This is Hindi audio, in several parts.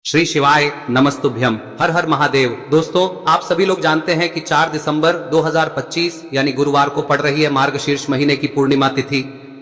श्री शिवाय नमस्तुभ्यम। हर हर महादेव। दोस्तों, आप सभी लोग जानते हैं कि 4 दिसंबर 2025 यानी गुरुवार को पड़ रही है मार्गशीर्ष महीने की पूर्णिमा तिथि।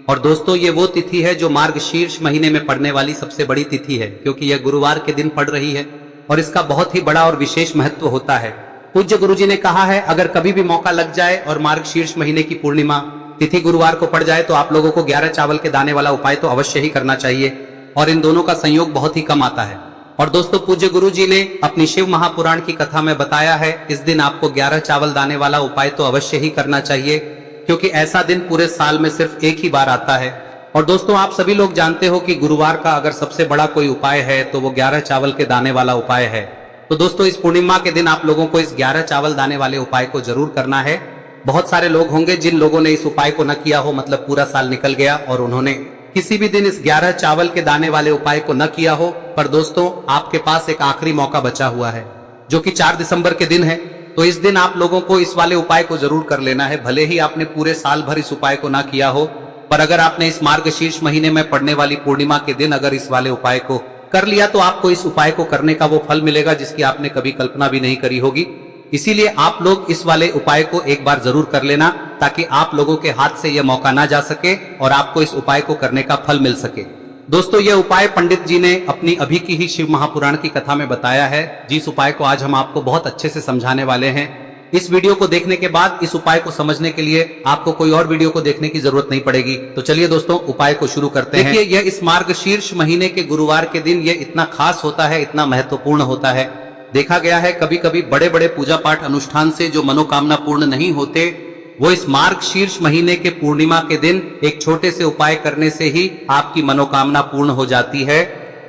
और दोस्तों, ये वो तिथि है जो मार्गशीर्ष महीने में पड़ने वाली सबसे बड़ी तिथि है, क्योंकि यह गुरुवार के दिन पड़ रही है और इसका बहुत ही बड़ा और विशेष महत्व होता है। पूज्य गुरुजी ने कहा है, अगर कभी भी मौका लग जाए और मार्गशीर्ष महीने की पूर्णिमा तिथि गुरुवार को पड़ जाए तो आप लोगों को 11 चावल के दाने वाला उपाय तो अवश्य ही करना चाहिए, और इन दोनों का संयोग बहुत ही कम आता है। और दोस्तों, पूज्य गुरुजी ने अपनी शिव महापुराण की कथा में बताया है, इस दिन आपको 11 चावल दाने वाला उपाय तो अवश्य ही करना चाहिए, क्योंकि ऐसा दिन पूरे साल में सिर्फ एक ही बार आता है। और दोस्तों, आप सभी लोग जानते हो कि गुरुवार का अगर सबसे बड़ा कोई उपाय है तो वो 11 चावल के दाने वाला उपाय है। तो दोस्तों, इस पूर्णिमा के दिन आप लोगों को इस 11 चावल दाने वाले उपाय को जरूर करना है। बहुत सारे लोग होंगे जिन लोगों ने इस उपाय को न किया हो, मतलब पूरा साल निकल गया और उन्होंने किसी भी दिन इस 11 चावल के दाने वाले उपाय को न किया हो। पर दोस्तों, आपके पास एक आखिरी मौका बचा हुआ है, जो कि 4 दिसंबर के दिन है। तो इस दिन आप लोगों को इस वाले उपाय को जरूर कर लेना है। भले ही आपने पूरे साल भर इस उपाय को ना किया हो, पर अगर आपने इस मार्गशीर्ष महीने में पड़ने वाली पूर्णिमा के दिन अगर इस वाले उपाय को कर लिया तो आपको इस उपाय को करने का वो फल मिलेगा जिसकी आपने कभी कल्पना भी नहीं करी होगी। इसीलिए आप लोग इस वाले उपाय को एक बार जरूर कर लेना, ताकि आप लोगों के हाथ से यह मौका ना जा सके और आपको इस उपाय को करने का फल मिल सके। दोस्तों, यह उपाय पंडित जी ने अपनी अभी की ही शिव महापुराण की कथा में बताया है, जिस उपाय को आज हम आपको बहुत अच्छे से समझाने वाले हैं। इस वीडियो को देखने के बाद इस उपाय को समझने के लिए आपको कोई और वीडियो को देखने की जरूरत नहीं पड़ेगी। तो चलिए दोस्तों, उपाय को शुरू करते हैं। देखिए, यह इस मार्गशीर्ष महीने के गुरुवार के दिन यह इतना खास होता है, इतना महत्वपूर्ण होता है। देखा गया है कभी कभी बड़े बड़े पूजा पाठ अनुष्ठान से जो मनोकामना पूर्ण नहीं होते, वो इस मार्गशीर्ष महीने के पूर्णिमा के दिन एक छोटे से उपाय करने से ही आपकी मनोकामना पूर्ण हो जाती है।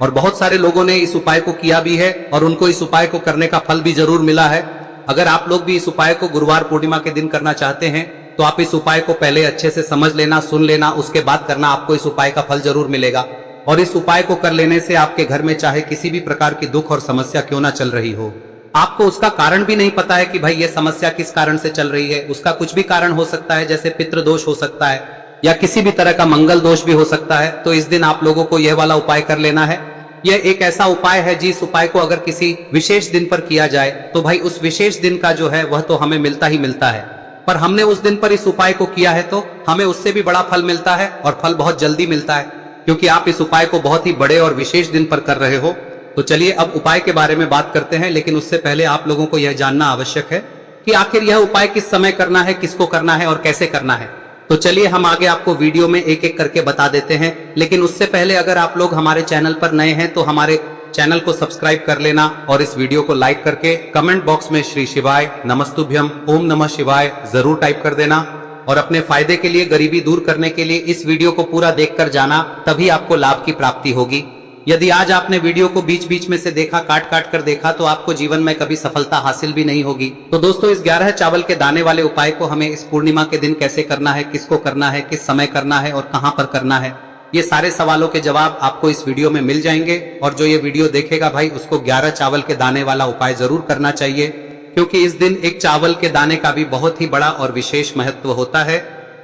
और बहुत सारे लोगों ने इस उपाय को किया भी है और उनको इस उपाय को करने का फल भी जरूर मिला है। अगर आप लोग भी इस उपाय को गुरुवार पूर्णिमा के दिन करना चाहते हैं तो आप इस उपाय को पहले अच्छे से समझ लेना, सुन लेना, उसके बाद करना। आपको इस उपाय का फल जरूर मिलेगा। और इस उपाय को कर लेने से आपके घर में चाहे किसी भी प्रकार की दुख और समस्या क्यों ना चल रही हो, आपको उसका कारण भी नहीं पता है कि भाई ये समस्या किस कारण से चल रही है। उसका कुछ भी कारण हो सकता है, जैसे पितृ दोष हो सकता है या किसी भी तरह का मंगल दोष भी हो सकता है। तो इस दिन आप लोगों को यह वाला उपाय कर लेना है। यह एक ऐसा उपाय है जिस उपाय को अगर किसी विशेष दिन पर किया जाए तो भाई उस विशेष दिन का जो है वह तो हमें मिलता ही मिलता है। पर हमने उस दिन पर इस उपाय को किया है तो हमें उससे भी बड़ा फल मिलता है, और फल बहुत जल्दी मिलता है, क्योंकि आप इस उपाय को बहुत ही बड़े और विशेष दिन पर कर रहे हो। तो चलिए अब उपाय के बारे में बात करते हैं, लेकिन उससे पहले आप लोगों को यह जानना आवश्यक है कि आखिर यह उपाय किस समय करना है, किसको करना है और कैसे करना है। तो चलिए हम आगे आपको वीडियो में एक एक करके बता देते हैं। लेकिन उससे पहले अगर आप लोग हमारे चैनल पर नए हैं तो हमारे चैनल को सब्सक्राइब कर लेना और इस वीडियो को लाइक करके कमेंट बॉक्स में श्री शिवाय नमस्तुभ्यम ओम नमः शिवाय जरूर टाइप कर देना। और अपने फायदे के लिए, गरीबी दूर करने के लिए इस वीडियो को पूरा देखकर जाना, तभी आपको लाभ की प्राप्ति होगी। यदि आज आपने वीडियो को बीच बीच में से देखा, काट काट कर देखा, तो आपको जीवन में कभी सफलता हासिल भी नहीं होगी। तो दोस्तों, इस 11 चावल के दाने वाले उपाय को हमें इस पूर्णिमा के दिन कैसे करना है, किसको करना है, किस समय करना है और कहां पर करना है, ये सारे सवालों के जवाब आपको इस वीडियो में मिल जाएंगे। और जो ये वीडियो देखेगा भाई, उसको 11 चावल के दाने वाला उपाय जरूर करना चाहिए, क्योंकि इस दिन एक चावल के दाने का भी बहुत ही बड़ा और विशेष महत्व होता है।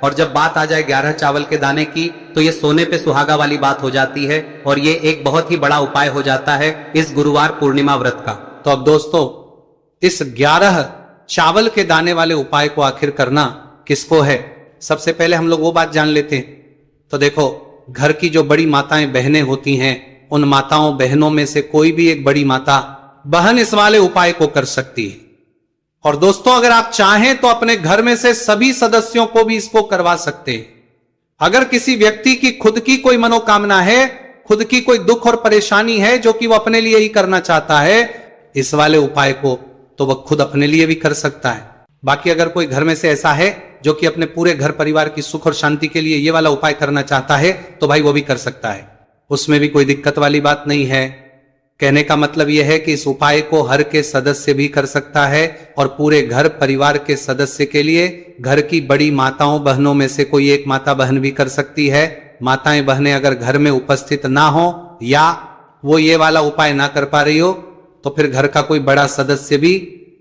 और जब बात आ जाए 11 चावल के दाने की, तो ये सोने पे सुहागा वाली बात हो जाती है और ये एक बहुत ही बड़ा उपाय हो जाता है इस गुरुवार पूर्णिमा व्रत का। तो अब दोस्तों, इस 11 चावल के दाने वाले उपाय को आखिर करना किसको है, सबसे पहले हम लोग वो बात जान लेते हैं। तो देखो, घर की जो बड़ी माताएं बहनें होती हैं, उन माताओं बहनों में से कोई भी एक बड़ी माता बहन इस वाले उपाय को कर सकती है। और दोस्तों, अगर आप चाहें तो अपने घर में से सभी सदस्यों को भी इसको करवा सकते हैं। अगर किसी व्यक्ति की खुद की कोई मनोकामना है, खुद की कोई दुख और परेशानी है जो कि वो अपने लिए ही करना चाहता है, इस वाले उपाय को तो वह खुद अपने लिए भी कर सकता है। बाकी अगर कोई घर में से ऐसा है जो कि अपने पूरे घर परिवार की सुख और शांति के लिए ये वाला उपाय करना चाहता है, तो भाई वो भी कर सकता है, उसमें भी कोई दिक्कत वाली बात नहीं है। कहने का मतलब यह है कि इस उपाय को हर के सदस्य भी कर सकता है और पूरे घर परिवार के सदस्य के लिए घर की बड़ी माताओं बहनों में से कोई एक माता बहन भी कर सकती है। माताएं बहनें अगर घर में उपस्थित ना हो या वो ये वाला उपाय ना कर पा रही हो, तो फिर घर का कोई बड़ा सदस्य भी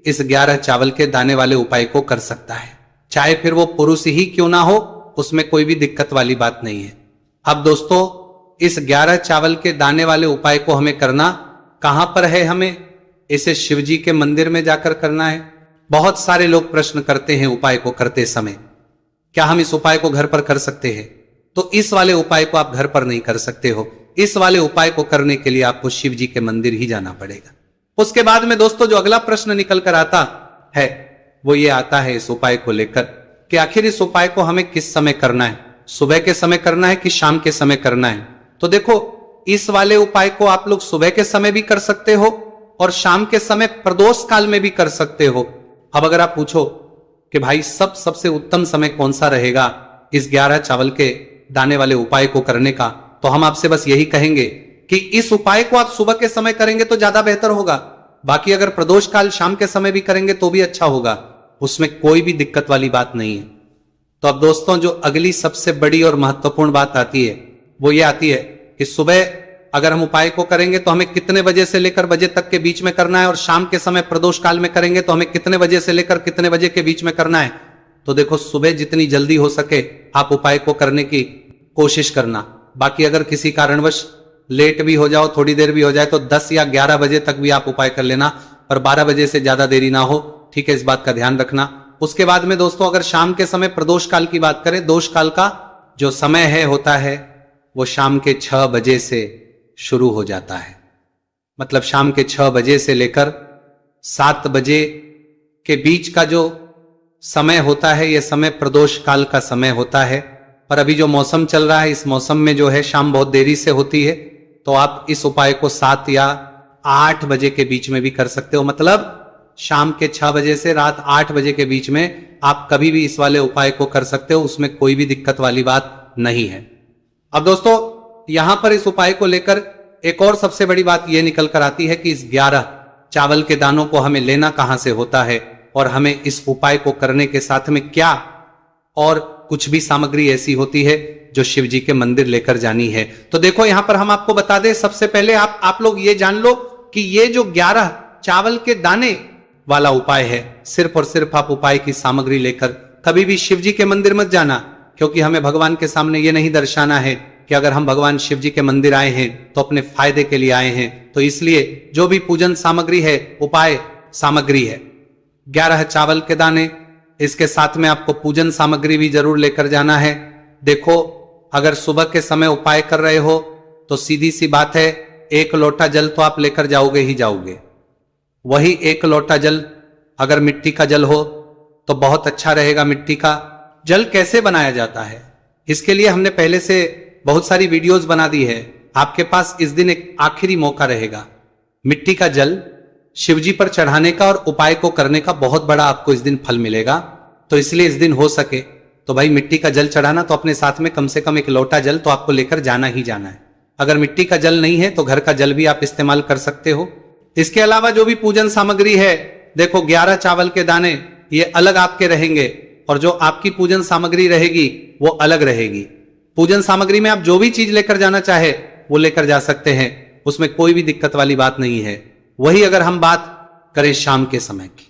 इस 11 चावल के दाने वाले उपाय को कर सकता है, चाहे फिर वो पुरुष ही क्यों ना हो, उसमें कोई भी दिक्कत वाली बात नहीं है। अब दोस्तों, इस 11 चावल के दाने वाले उपाय को हमें करना कहां पर है, हमें इसे शिव जी के मंदिर में जाकर करना है। बहुत सारे लोग प्रश्न करते हैं उपाय को करते समय, क्या हम इस उपाय को घर पर कर सकते हैं? तो इस वाले उपाय को आप घर पर नहीं कर सकते हो। इस वाले उपाय को करने के लिए आपको शिव जी के मंदिर ही जाना पड़ेगा। उसके बाद में दोस्तों जो अगला प्रश्न निकल कर आता है वो ये आता है इस उपाय को लेकर कि आखिर इस उपाय को हमें किस समय करना है, सुबह के समय करना है कि शाम के समय करना है? तो देखो, इस वाले उपाय को आप लोग सुबह के समय भी कर सकते हो और शाम के समय प्रदोष काल में भी कर सकते हो। अब अगर आप पूछो कि भाई सबसे उत्तम समय कौन सा रहेगा इस 11 चावल के दाने वाले उपाय को करने का, तो हम आपसे बस यही कहेंगे कि इस उपाय को आप सुबह के समय करेंगे तो ज्यादा बेहतर होगा। बाकी अगर प्रदोष काल शाम के समय भी करेंगे तो भी अच्छा होगा, उसमें कोई भी दिक्कत वाली बात नहीं है। तो अब दोस्तों जो अगली सबसे बड़ी और महत्वपूर्ण बात आती है वो ये आती है कि सुबह अगर हम उपाय को करेंगे तो हमें कितने बजे से लेकर बजे तक के बीच में करना है, और शाम के समय प्रदोष काल में करेंगे तो हमें कितने बजे से लेकर कितने बजे के बीच में करना है। तो देखो, सुबह जितनी जल्दी हो सके आप उपाय को करने की कोशिश करना। बाकी अगर किसी कारणवश लेट भी हो जाओ, थोड़ी देर भी हो जाए, तो 10 या 11 बजे तक भी आप उपाय कर लेना, पर 12 बजे से ज्यादा देरी ना हो, ठीक है, इस बात का ध्यान रखना। उसके बाद में दोस्तों अगर शाम के समय प्रदोष काल की बात करें, दोष काल का जो समय है होता है वो शाम के 6 बजे से शुरू हो जाता है। मतलब शाम के 6 बजे से लेकर 7 बजे के बीच का जो समय होता है, यह समय प्रदोष काल का समय होता है। पर अभी जो मौसम चल रहा है, इस मौसम में जो है शाम बहुत देरी से होती है, तो आप इस उपाय को 7 या 8 बजे के बीच में भी कर सकते हो। मतलब शाम के 6 बजे से रात 8 बजे के बीच में आप कभी भी इस वाले उपाय को कर सकते हो, उसमें कोई भी दिक्कत वाली बात नहीं है। अब दोस्तों यहां पर इस उपाय को लेकर एक और सबसे बड़ी बात यह निकल कर आती है कि इस 11 चावल के दानों को हमें लेना कहां से होता है, और हमें इस उपाय को करने के साथ में क्या और कुछ भी सामग्री ऐसी होती है जो शिव जी के मंदिर लेकर जानी है। तो देखो यहां पर हम आपको बता दें, सबसे पहले आप लोग ये जान लो कि ये जो 11 चावल के दाने वाला उपाय है, सिर्फ और सिर्फ आप उपाय की सामग्री लेकर कभी भी शिव जी के मंदिर मत जाना, क्योंकि हमें भगवान के सामने ये नहीं दर्शाना है कि अगर हम भगवान शिव जी के मंदिर आए हैं तो अपने फायदे के लिए आए हैं। तो इसलिए जो भी पूजन सामग्री है, उपाय सामग्री है 11 चावल के दाने, इसके साथ में आपको पूजन सामग्री भी जरूर लेकर जाना है। देखो, अगर सुबह के समय उपाय कर रहे हो तो सीधी सी बात है, 1 लोटा जल तो आप लेकर जाओगे ही जाओगे। वही 1 लोटा जल अगर मिट्टी का जल हो तो बहुत अच्छा रहेगा। मिट्टी का जल कैसे बनाया जाता है, इसके लिए हमने पहले से बहुत सारी वीडियोस बना दी है। आपके पास इस दिन एक आखिरी मौका रहेगा मिट्टी का जल शिवजी पर चढ़ाने का और उपाय को करने का, बहुत बड़ा आपको इस दिन फल मिलेगा। तो इसलिए इस दिन हो सके तो भाई मिट्टी का जल चढ़ाना, तो अपने साथ में कम से कम 1 लोटा जल तो आपको लेकर जाना ही जाना है। अगर मिट्टी का जल नहीं है तो घर का जल भी आप इस्तेमाल कर सकते हो। इसके अलावा जो भी पूजन सामग्री है, देखो 11 चावल के दाने ये अलग आपके रहेंगे और जो आपकी पूजन सामग्री रहेगी वो अलग रहेगी। पूजन सामग्री में आप जो भी चीज लेकर जाना चाहे वो लेकर जा सकते हैं, उसमें कोई भी दिक्कत वाली बात नहीं है। वही अगर हम बात करें शाम के समय की,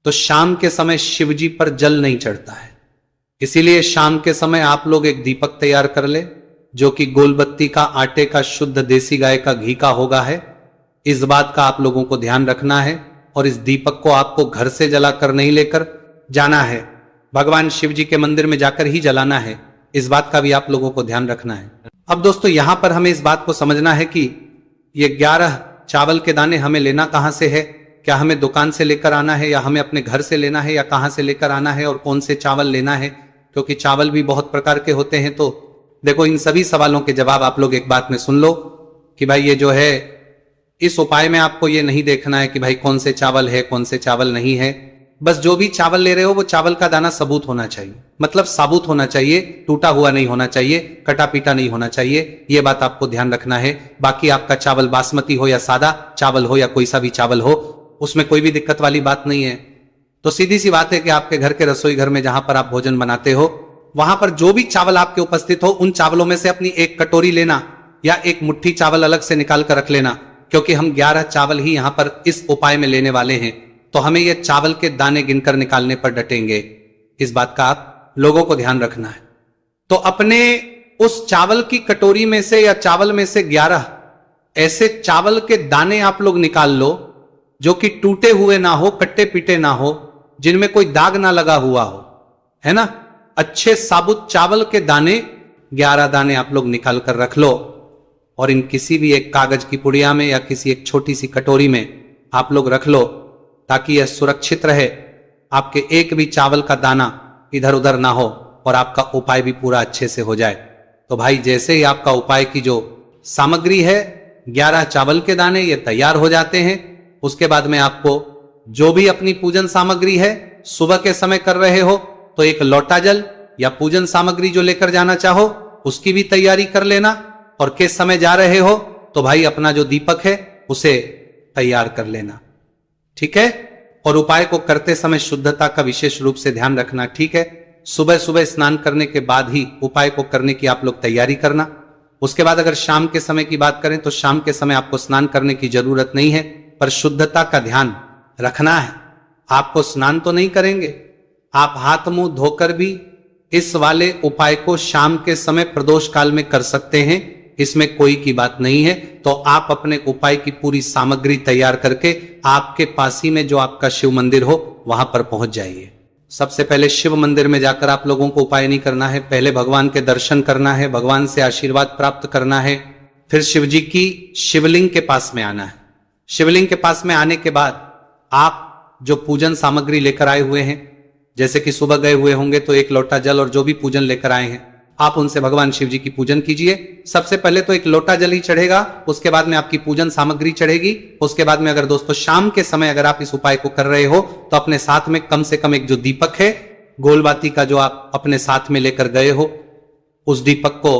तो शाम के समय शिवजी पर जल नहीं चढ़ता है, इसीलिए शाम के समय आप लोग एक दीपक तैयार कर ले जो कि गोलबत्ती का, आटे का, शुद्ध देसी गाय का घी का होगा है। इस बात का आप लोगों को ध्यान रखना है और इस दीपक को आपको घर से जलाकर नहीं लेकर जाना है, भगवान शिव जी के मंदिर में जाकर ही जलाना है। इस बात का भी आप लोगों को ध्यान रखना है। अब दोस्तों यहां पर हमें इस बात को समझना है कि ये 11 चावल के दाने हमें लेना कहां से है, क्या हमें दुकान से लेकर आना है या हमें अपने घर से लेना है या कहां से लेकर आना है और कौन से चावल लेना है, क्योंकि चावल भी बहुत प्रकार के होते हैं। तो देखो इन सभी सवालों के जवाब आप लोग एक बात में सुन लो कि भाई ये जो है इस उपाय में आपको ये नहीं देखना है कि भाई कौन से चावल है कौन से चावल नहीं है, बस जो भी चावल ले रहे हो वो चावल का दाना सबूत होना चाहिए, मतलब साबुत होना चाहिए, टूटा हुआ नहीं होना चाहिए, कटा पीटा नहीं होना चाहिए, ये बात आपको ध्यान रखना है। बाकी आपका चावल बासमती हो या सादा चावल हो या कोई सा भी चावल हो, उसमें कोई भी दिक्कत वाली बात नहीं है। तो सीधी सी बात है कि आपके घर के रसोई घर में जहां पर आप भोजन बनाते हो वहां पर जो भी चावल आपके उपस्थित हो उन चावलों में से अपनी एक कटोरी लेना या एक मुट्ठी चावल अलग से निकाल कर रख लेना, क्योंकि हम 11 चावल ही यहां पर इस उपाय में लेने वाले हैं, तो हमें यह चावल के दाने गिनकर निकालने पर डटेंगे। इस बात का आप लोगों को ध्यान रखना है। तो अपने उस चावल की कटोरी में से या चावल में से 11 ऐसे चावल के दाने आप लोग निकाल लो जो कि टूटे हुए ना हो, कट्टे पीटे ना हो, जिनमें कोई दाग ना लगा हुआ हो, है ना। अच्छे साबुत चावल के दाने 11 दाने आप लोग निकाल कर रख लो और इन किसी भी एक कागज की पुड़िया में या किसी एक छोटी सी कटोरी में आप लोग रख लो ताकि यह सुरक्षित रहे, आपके एक भी चावल का दाना इधर उधर ना हो और आपका उपाय भी पूरा अच्छे से हो जाए। तो भाई जैसे ही आपका उपाय की जो सामग्री है 11 चावल के दाने ये तैयार हो जाते हैं, उसके बाद में आपको जो भी अपनी पूजन सामग्री है सुबह के समय कर रहे हो तो एक लोटा जल या पूजन सामग्री जो लेकर जाना चाहो उसकी भी तैयारी कर लेना, और किस समय जा रहे हो तो भाई अपना जो दीपक है उसे तैयार कर लेना, ठीक है। और उपाय को करते समय शुद्धता का विशेष रूप से ध्यान रखना, ठीक है। सुबह सुबह स्नान करने के बाद ही उपाय को करने की आप लोग तैयारी करना। उसके बाद अगर शाम के समय की बात करें तो शाम के समय आपको स्नान करने की जरूरत नहीं है, पर शुद्धता का ध्यान रखना है। आपको स्नान तो नहीं करेंगे, आप हाथ मुंह धोकर भी इस वाले उपाय को शाम के समय प्रदोष काल में कर सकते हैं, इसमें कोई की बात नहीं है। तो आप अपने उपाय की पूरी सामग्री तैयार करके आपके पास ही में जो आपका शिव मंदिर हो वहां पर पहुंच जाइए। सबसे पहले शिव मंदिर में जाकर आप लोगों को उपाय नहीं करना है, पहले भगवान के दर्शन करना है, भगवान से आशीर्वाद प्राप्त करना है, फिर शिव जी की शिवलिंग के पास में आना है। शिवलिंग के पास में आने के बाद आप जो पूजन सामग्री लेकर आए हुए हैं, जैसे कि सुबह गए हुए होंगे तो एक लोटा जल और जो भी पूजन लेकर आए हैं आप उनसे भगवान शिव जी की पूजन कीजिए। सबसे पहले तो एक लोटा जल ही चढ़ेगा, उसके बाद में आपकी पूजन सामग्री चढ़ेगी। उसके बाद में अगर दोस्तों शाम के समय अगर आप इस उपाय को कर रहे हो तो अपने साथ में कम से कम एक जो दीपक है गोलबाती का जो आप अपने साथ में लेकर गए हो उस दीपक को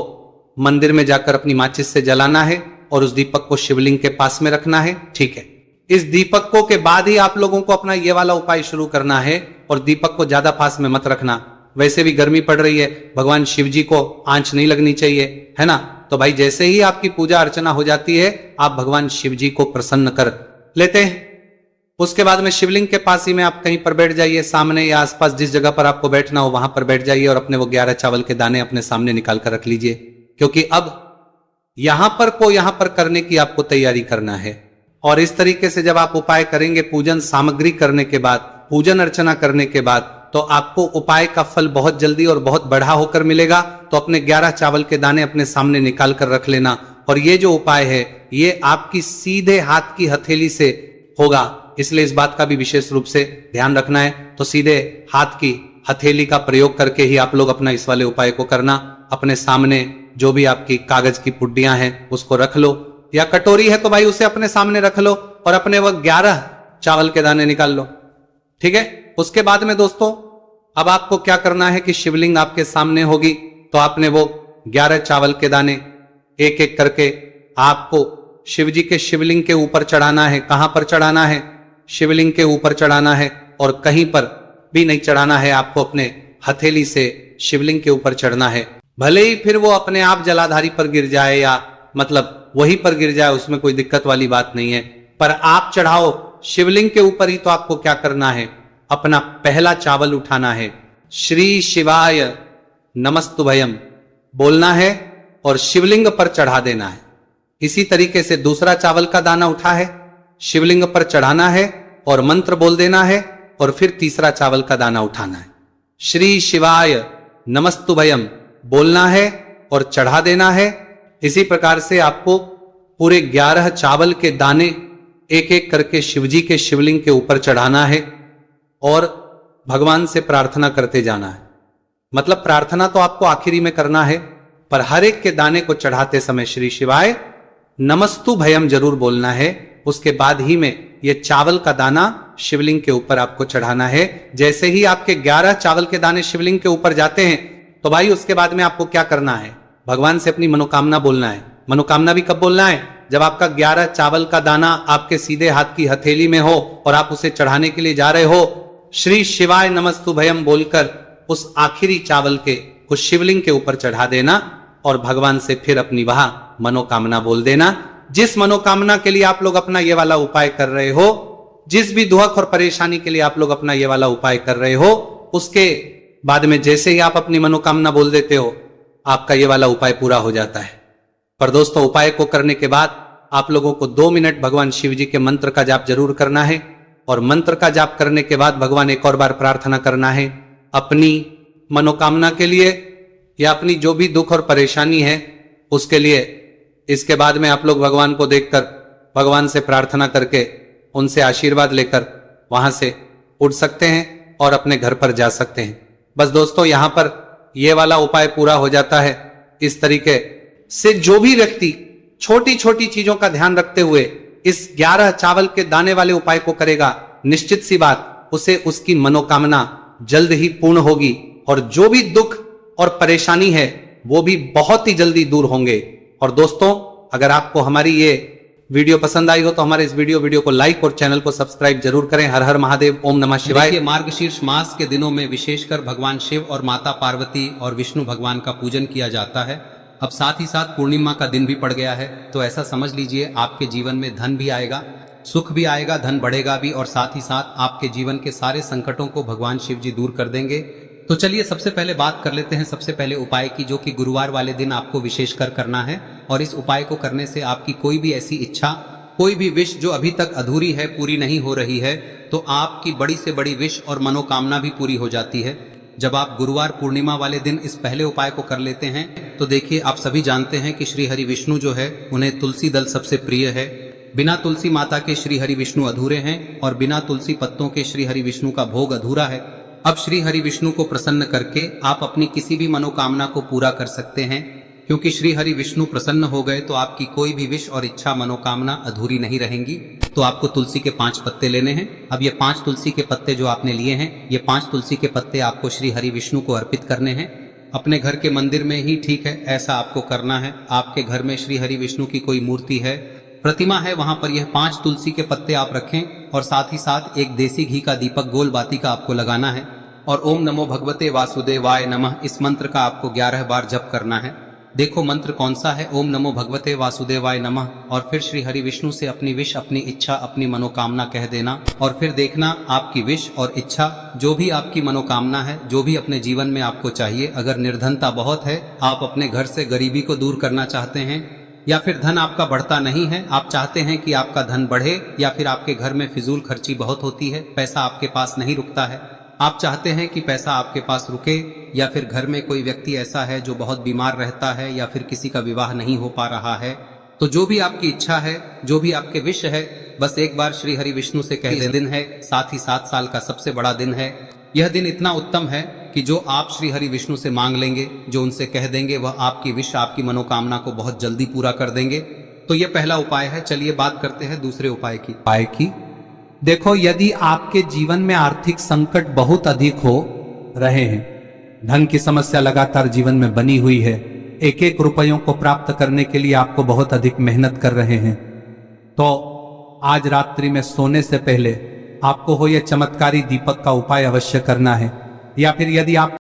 मंदिर में जाकर अपनी माचिस से जलाना है और उस दीपक को शिवलिंग के पास में रखना है, ठीक है। इस दीपकों के बाद ही आप लोगों को अपना ये वाला उपाय शुरू करना है और दीपक को ज्यादा पास में मत रखना, वैसे भी गर्मी पड़ रही है, भगवान शिव जी को आंच नहीं लगनी चाहिए, है ना। तो भाई जैसे ही आपकी पूजा अर्चना हो जाती है आप भगवान शिव जी को प्रसन्न कर लेते हैं। उसके बाद में शिवलिंग के पास ही में आप कहीं पर बैठ जाइए, सामने या आसपास जिस जगह पर आपको बैठना हो वहां पर बैठ जाइए और अपने वो 11 चावल के दाने अपने सामने निकाल कर रख लीजिए, क्योंकि अब यहां पर करने की आपको तैयारी करना है। और इस तरीके से जब आप उपाय करेंगे पूजन सामग्री करने के बाद, पूजन अर्चना करने के बाद, तो आपको उपाय का फल बहुत जल्दी और बहुत बढ़ा होकर मिलेगा। तो अपने 11 चावल के दाने अपने सामने निकाल कर रख लेना। और ये जो उपाय है ये आपकी सीधे हाथ की हथेली से होगा, इसलिए इस बात का भी विशेष रूप से ध्यान रखना है। तो सीधे हाथ की हथेली का प्रयोग करके ही आप लोग अपना इस वाले उपाय को करना। अपने सामने जो भी आपकी कागज की पुड्डियां हैं उसको रख लो, या कटोरी है तो भाई उसे अपने सामने रख लो और अपने वो 11 चावल के दाने निकाल लो, ठीक है। उसके बाद में दोस्तों अब आपको क्या करना है कि शिवलिंग आपके सामने होगी तो आपने वो 11 चावल के दाने एक एक करके आपको शिव जी के शिवलिंग के ऊपर चढ़ाना है। कहां पर चढ़ाना है? शिवलिंग के ऊपर चढ़ाना है और कहीं पर भी नहीं चढ़ाना है, आपको अपने हथेली से शिवलिंग के ऊपर चढ़ना है। भले ही फिर वो अपने आप जलाधारी पर गिर जाए या मतलब वहीं पर गिर जाए, उसमें कोई दिक्कत वाली बात नहीं है, पर आप चढ़ाओ शिवलिंग के ऊपर ही। तो आपको क्या करना है, अपना पहला चावल उठाना है, श्री शिवाय नमस्तुभयम बोलना है और शिवलिंग पर चढ़ा देना है। इसी तरीके से दूसरा चावल का दाना उठा है, शिवलिंग पर चढ़ाना है और मंत्र बोल देना है, और फिर तीसरा चावल का दाना उठाना है, श्री शिवाय नमस्तुभयम बोलना है और चढ़ा देना है। इसी प्रकार से आपको पूरे 11 चावल के दाने एक एक करके शिवजी के शिवलिंग के ऊपर चढ़ाना है और भगवान से प्रार्थना करते जाना है। मतलब प्रार्थना तो आपको आखिरी में करना है, पर हर एक के दाने को चढ़ाते समय श्री शिवाय नमस्तु भयम जरूर बोलना है। उसके बाद ही में ये चावल का दाना शिवलिंग के ऊपर आपको चढ़ाना है। जैसे ही आपके 11 चावल के दाने शिवलिंग के ऊपर जाते हैं तो भाई उसके बाद में आपको क्या करना है, भगवान से अपनी मनोकामना बोलना है। मनोकामना भी कब बोलना है? जब आपका 11 चावल का दाना आपके सीधे हाथ की हथेली में हो और आप उसे चढ़ाने के लिए जा रहे हो, श्री शिवाय नमस्तु भयम बोलकर उस आखिरी चावल के उस शिवलिंग के ऊपर चढ़ा देना और भगवान से फिर अपनी वह मनोकामना बोल देना। जिस मनोकामना के लिए आप लोग अपना ये वाला उपाय कर रहे हो, जिस भी दुख और परेशानी के लिए आप लोग अपना ये वाला उपाय कर रहे हो, उसके बाद में जैसे ही आप अपनी मनोकामना बोल देते हो आपका ये वाला उपाय पूरा हो जाता है। पर दोस्तों उपाय को करने के बाद आप लोगों को 2 मिनट भगवान शिव जी के मंत्र का जाप जरूर करना है, और मंत्र का जाप करने के बाद भगवान एक और बार प्रार्थना करना है अपनी मनोकामना के लिए या अपनी जो भी दुख और परेशानी है उसके लिए। इसके बाद में आप लोग भगवान को देखकर भगवान से प्रार्थना करके उनसे आशीर्वाद लेकर वहां से उठ सकते हैं और अपने घर पर जा सकते हैं। बस दोस्तों, यहां पर यह वाला उपाय पूरा हो जाता है। इस तरीके से जो भी व्यक्ति छोटी छोटी चीजों का ध्यान रखते हुए इस 11 चावल के दाने वाले उपाय को करेगा, निश्चित सी बात उसे उसकी मनोकामना जल्द ही पूर्ण होगी और जो भी दुख और परेशानी है वो भी बहुत ही जल्दी दूर होंगे। और दोस्तों, अगर आपको हमारी ये वीडियो पसंद आई हो तो हमारे इस वीडियो को लाइक और चैनल को सब्सक्राइब जरूर करें। हर हर महादेव, ओम नमः शिवाय। देखिए, मार्गशीर्ष मास के दिनों में विशेषकर भगवान शिव और माता पार्वती और विष्णु भगवान का पूजन किया जाता है। अब साथ ही साथ पूर्णिमा का दिन भी पड़ गया है, तो ऐसा समझ लीजिए आपके जीवन में धन भी आएगा, सुख भी आएगा, धन बढ़ेगा भी, और साथ ही साथ आपके जीवन के सारे संकटों को भगवान शिव जी दूर कर देंगे। तो चलिए सबसे पहले बात कर लेते हैं सबसे पहले उपाय की, जो कि गुरुवार वाले दिन आपको विशेषकर करना है। और इस उपाय को करने से आपकी कोई भी ऐसी इच्छा, कोई भी विश जो अभी तक अधूरी है, पूरी नहीं हो रही है, तो आपकी बड़ी से बड़ी विश और मनोकामना भी पूरी हो जाती है जब आप गुरुवार पूर्णिमा वाले दिन इस पहले उपाय को कर लेते हैं। तो देखिए, आप सभी जानते हैं कि श्री हरि विष्णु जो है उन्हें तुलसी दल सबसे प्रिय है। बिना तुलसी माता के श्री हरि विष्णु अधूरे हैं और बिना तुलसी पत्तों के श्री हरि विष्णु का भोग अधूरा है। अब श्री हरि विष्णु को प्रसन्न करके आप अपनी किसी भी मनोकामना को पूरा कर सकते हैं, क्योंकि श्री हरि विष्णु प्रसन्न हो गए तो आपकी कोई भी विश और इच्छा मनोकामना अधूरी नहीं रहेंगी। तो आपको तुलसी के 5 पत्ते लेने हैं। अब ये 5 तुलसी के पत्ते जो आपने लिए हैं, ये 5 तुलसी के पत्ते आपको श्री हरि विष्णु को अर्पित करने हैं। अपने घर के मंदिर में ही ठीक है, ऐसा आपको करना है। आपके घर में श्री हरि विष्णु की कोई मूर्ति है, प्रतिमा है, वहां पर यह 5 तुलसी के पत्ते आप रखें और साथ ही साथ एक देसी घी का दीपक गोल बाती का आपको लगाना है। और ओम नमो भगवते वासुदेवाय नमः इस मंत्र का आपको 11 बार जप करना है। देखो मंत्र कौन सा है, ओम नमो भगवते वासुदेवाय नमः, और फिर श्री हरि विष्णु से अपनी विश, अपनी इच्छा, अपनी मनोकामना कह देना। और फिर देखना आपकी विश और इच्छा, जो भी आपकी मनोकामना है, जो भी अपने जीवन में आपको चाहिए। अगर निर्धनता बहुत है, आप अपने घर से गरीबी को दूर करना चाहते हैं, या फिर धन आपका बढ़ता नहीं है, आप चाहते हैं कि आपका धन बढ़े, या फिर आपके घर में फिजूल खर्ची बहुत होती है, पैसा आपके पास नहीं रुकता है, आप चाहते हैं कि पैसा आपके पास रुके, या फिर घर में कोई व्यक्ति ऐसा है जो बहुत बीमार रहता है, या फिर किसी का विवाह नहीं हो पा रहा है, तो जो भी आपकी इच्छा है, जो भी आपके विश है, बस एक बार श्री हरि विष्णु से कह दें। दिन है, साथ ही 7 साल का सबसे बड़ा दिन है। यह दिन इतना उत्तम है कि जो आप श्री हरि विष्णु से मांग लेंगे, जो उनसे कह देंगे, वह आपकी विश, आपकी मनोकामना को बहुत जल्दी पूरा कर देंगे। तो यह पहला उपाय है। चलिए बात करते हैं दूसरे उपाय की। देखो, यदि आपके जीवन में आर्थिक संकट बहुत अधिक हो रहे हैं, धन की समस्या लगातार जीवन में बनी हुई है, एक एक रुपयों को प्राप्त करने के लिए आपको बहुत अधिक मेहनत कर रहे हैं, तो आज रात्रि में सोने से पहले आपको हो यह चमत्कारी दीपक का उपाय अवश्य करना है। या फिर यदि आप